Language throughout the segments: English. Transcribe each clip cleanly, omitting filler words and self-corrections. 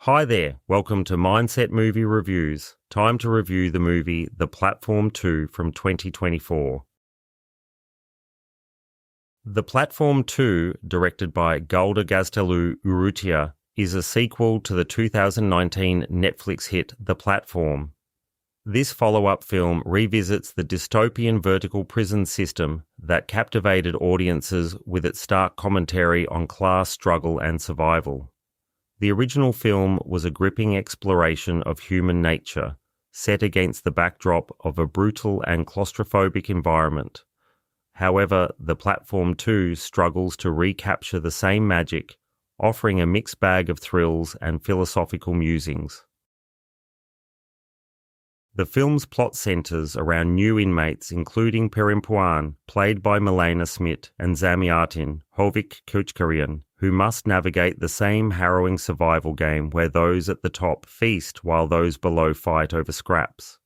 Hi there, welcome to Mindset Movie Reviews. Time to review the movie The Platform 2 from 2024. The Platform 2, directed by Galder Gaztelu-Urrutia, is a sequel to the 2019 Netflix hit The Platform. This follow-up film revisits the dystopian vertical prison system that captivated audiences with its stark commentary on class struggle and survival. The original film was a gripping exploration of human nature, set against the backdrop of a brutal and claustrophobic environment. However, The Platform 2 struggles to recapture the same magic, offering a mixed bag of thrills and philosophical musings. The film's plot centers around new inmates including Perempuan, played by Milena, Smit, and Zamiatin, Hovik, Keuchkerian, who must navigate the same harrowing survival game where those at the top feast while those below fight over scraps.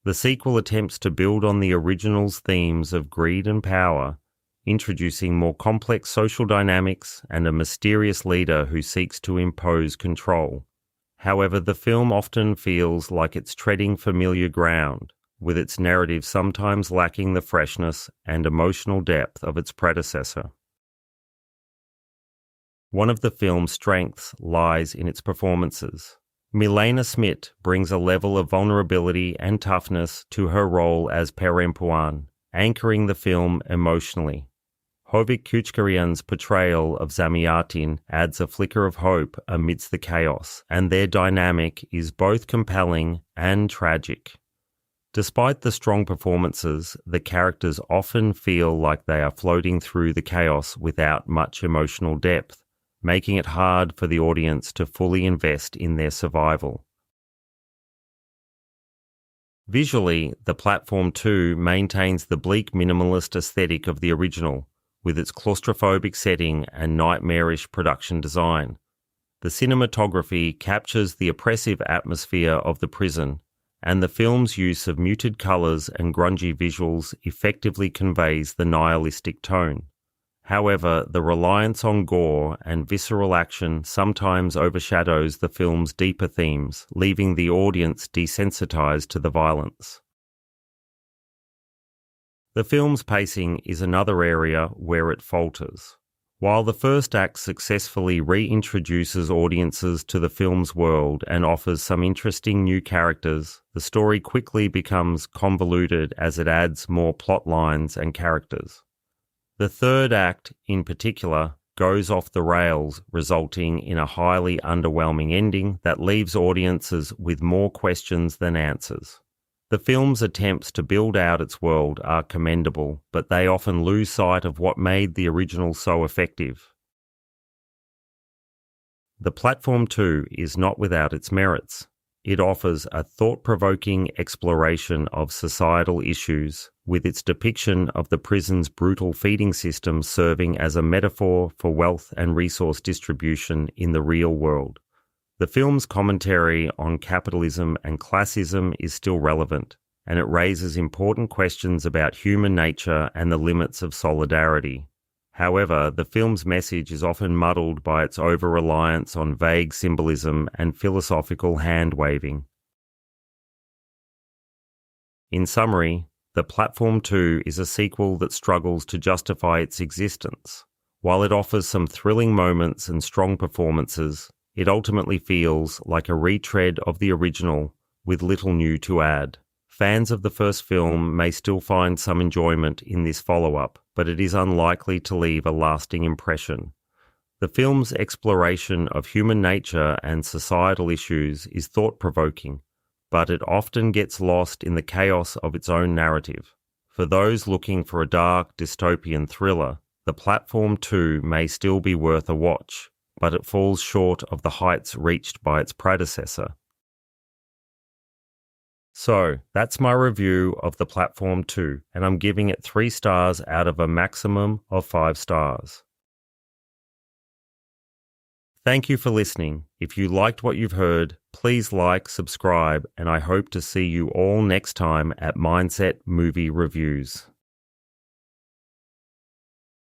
The sequel attempts to build on the original's themes of greed and power, introducing more complex social dynamics and a mysterious leader who seeks to impose control. However, the film often feels like it's treading familiar ground, with its narrative sometimes lacking the freshness and emotional depth of its predecessor. One of the film's strengths lies in its performances. Milena Smit brings a level of vulnerability and toughness to her role as Perempuan, anchoring the film emotionally. Hovik Keuchkerian's portrayal of Zamiatin adds a flicker of hope amidst the chaos, and their dynamic is both compelling and tragic. Despite the strong performances, the characters often feel like they are floating through the chaos without much emotional depth, making it hard for the audience to fully invest in their survival. Visually, The Platform 2 maintains the bleak minimalist aesthetic of the original, with its claustrophobic setting and nightmarish production design. The cinematography captures the oppressive atmosphere of the prison, and the film's use of muted colours and grungy visuals effectively conveys the nihilistic tone. However, the reliance on gore and visceral action sometimes overshadows the film's deeper themes, leaving the audience desensitized to the violence. The film's pacing is another area where it falters. While the first act successfully reintroduces audiences to the film's world and offers some interesting new characters, the story quickly becomes convoluted as it adds more plot lines and characters. The third act, in particular, goes off the rails, resulting in a highly underwhelming ending that leaves audiences with more questions than answers. The film's attempts to build out its world are commendable, but they often lose sight of what made the original so effective. The Platform 2 is not without its merits. It offers a thought-provoking exploration of societal issues, with its depiction of the prison's brutal feeding system serving as a metaphor for wealth and resource distribution in the real world. The film's commentary on capitalism and classism is still relevant, and it raises important questions about human nature and the limits of solidarity. However, the film's message is often muddled by its over-reliance on vague symbolism and philosophical hand-waving. In summary, The Platform 2 is a sequel that struggles to justify its existence. While it offers some thrilling moments and strong performances, it ultimately feels like a retread of the original with little new to add. Fans of the first film may still find some enjoyment in this follow-up, but it is unlikely to leave a lasting impression. The film's exploration of human nature and societal issues is thought-provoking, but it often gets lost in the chaos of its own narrative. For those looking for a dark, dystopian thriller, The Platform 2 may still be worth a watch, but it falls short of the heights reached by its predecessor. So, that's my review of The Platform 2, and I'm giving it 3 stars out of a maximum of 5 stars. Thank you for listening. If you liked what you've heard, please like, subscribe, and I hope to see you all next time at Mindset Movie Reviews.